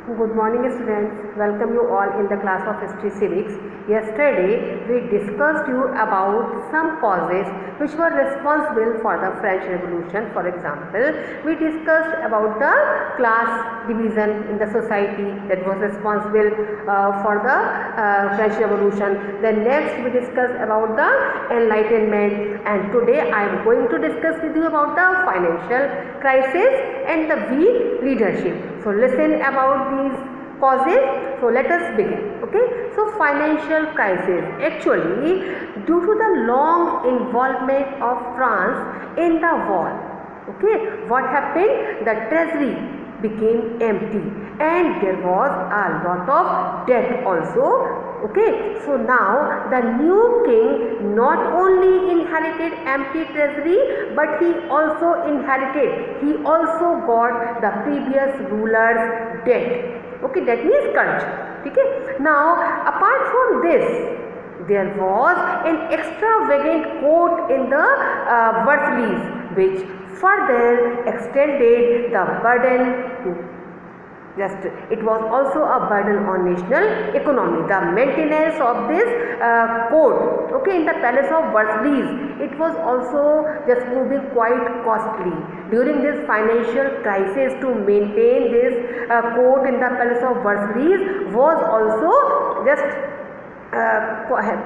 Good morning students, welcome you all in the class of History Civics. Yesterday we discussed you about some causes which were responsible for the French Revolution. For example, we discussed about the class division in the society that was responsible for the French Revolution. Then next we discussed about the Enlightenment, and today I am going to discuss with you about the financial crisis and the weak leadership. So listen about these causes. So let us begin. Okay. So financial crisis, actually due to the long involvement of France in the war. Okay. What happened? The treasury became empty and there was a lot of debt also. Okay, so now the new king not only inherited empty treasury, but he also got the previous ruler's debt. Okay, that means curj. Okay, now apart from this, there was an extravagant court in the Versailles, which further extended the burden to it was also a burden on national economy. The maintenance of this court, okay, in the palace of Versailles, it was also just proving quite costly. During this financial crisis, to maintain this court in the palace of Versailles was also just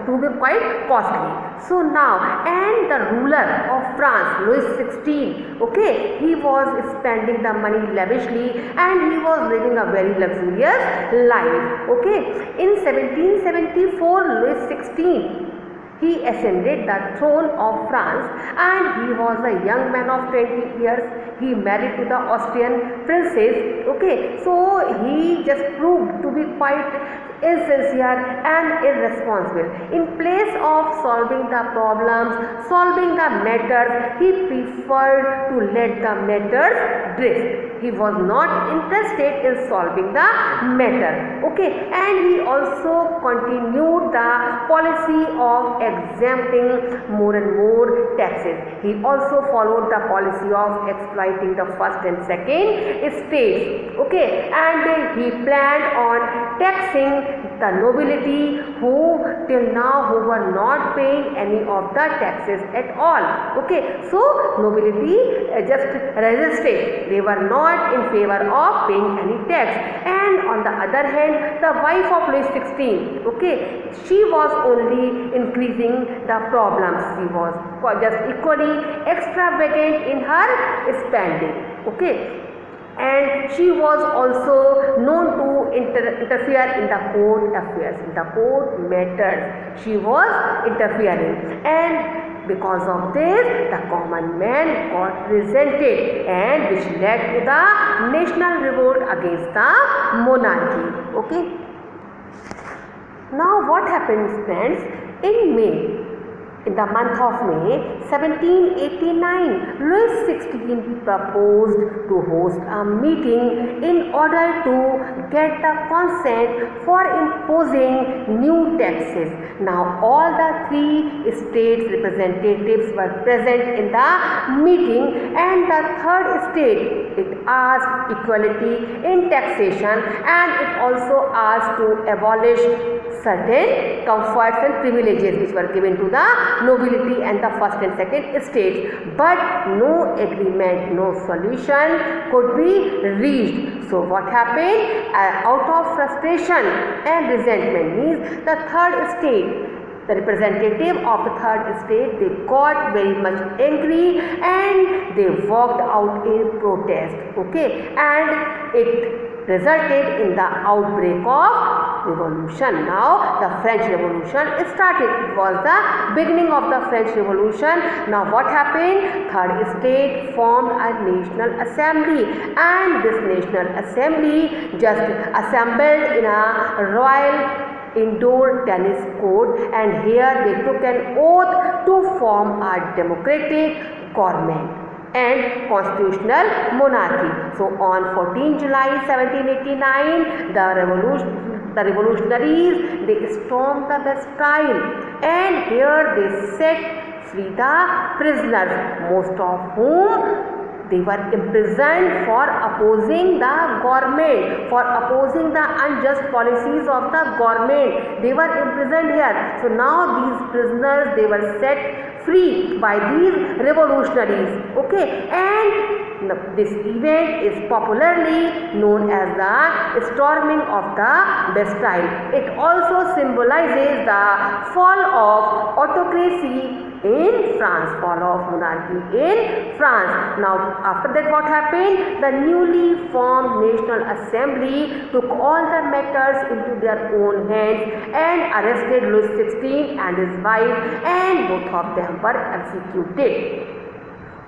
proving quite costly. So now, and the ruler of France, Louis XVI, okay, he was spending the money lavishly and he was living a very luxurious life. Okay, in 1774, Louis XVI, he ascended the throne of France and he was a young man of 20 years. He married to the Austrian princess. Okay, so he just proved to be quite insincere and irresponsible. In place of solving the problems, solving the matters, he preferred to let the matters drift. He was not interested in solving the matter. Okay, and he also continued the policy of exempting more and more taxes. He also followed the policy of exploiting the first and second states. Okay, and he planned on taxing the nobility who till now were not paying any of the taxes at all. Okay, so nobility just resisted. They were not in favor of paying any tax. And on the other hand, the wife of Louis XVI, okay, she was only increasing the problems. She was just equally extravagant in her spending. Okay, and she was also known to interfere in the court affairs, in the court matters. She was interfering, and because of this, the common man got resented, and which led to the national revolt against the monarchy. Okay. Now, what happens, friends? In May, in the month of May 1789, Louis XVI proposed to host a meeting in order to get the consent for imposing new taxes. Now all the three states representatives were present in the meeting, and the third state, it asked equality in taxation, and it also asked to abolish certain comforts and privileges which were given to the nobility and the first and second states, but no agreement, no solution could be reached. So what happened? Out of frustration and resentment, means the third state, the representative of the third state, they got very much angry and they walked out in protest. Okay, and it resulted in the outbreak of revolution. Now the French Revolution started. It was the beginning of the French Revolution. Now what happened? Third state formed a national assembly, and this national assembly just assembled in a royal indoor tennis court, and here they took an oath to form a democratic government and constitutional monarchy. So on 14 July 1789, the revolutionaries, they stormed the Bastille, and here they set free the prisoners, most of whom they were imprisoned for opposing the government, for opposing the unjust policies of the government. They were imprisoned here. So now these prisoners, they were set free by these revolutionaries. Okay, and this event is popularly known as the storming of the Bastille. It also symbolizes the fall of autocracy in France, fall of monarchy in France. Now after that what happened? The newly formed National Assembly took all the matters into their own hands and arrested Louis XVI and his wife, and both of them were executed.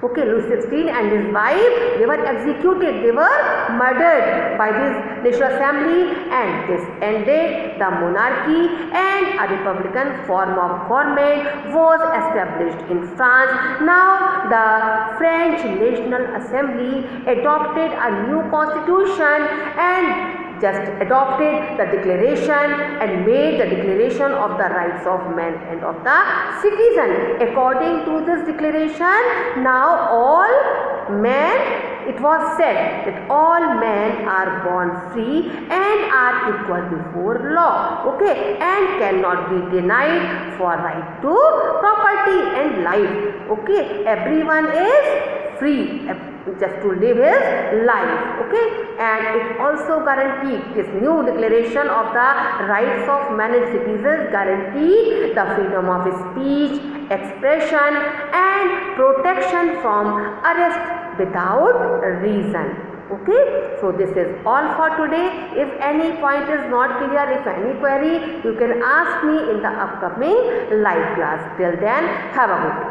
Okay, Louis XVI and his wife, they were executed, they were murdered by this National Assembly, and this ended the monarchy and a republican form of government was established in France. Now the French National Assembly adopted a new constitution and just adopted the declaration and made the declaration of the rights of man and of the citizen. According to this declaration, now all men, it was said that all men are born free and are equal before law, okay, and cannot be denied for right to property and life, okay. Everyone is free just to live his life, okay. And it also guaranteed, this new declaration of the rights of man and citizens guaranteed the freedom of speech, expression and protection from arrest without reason. Okay, so this is all for today. If any point is not clear, if any query, you can ask me in the upcoming live class. Till then, have a good day.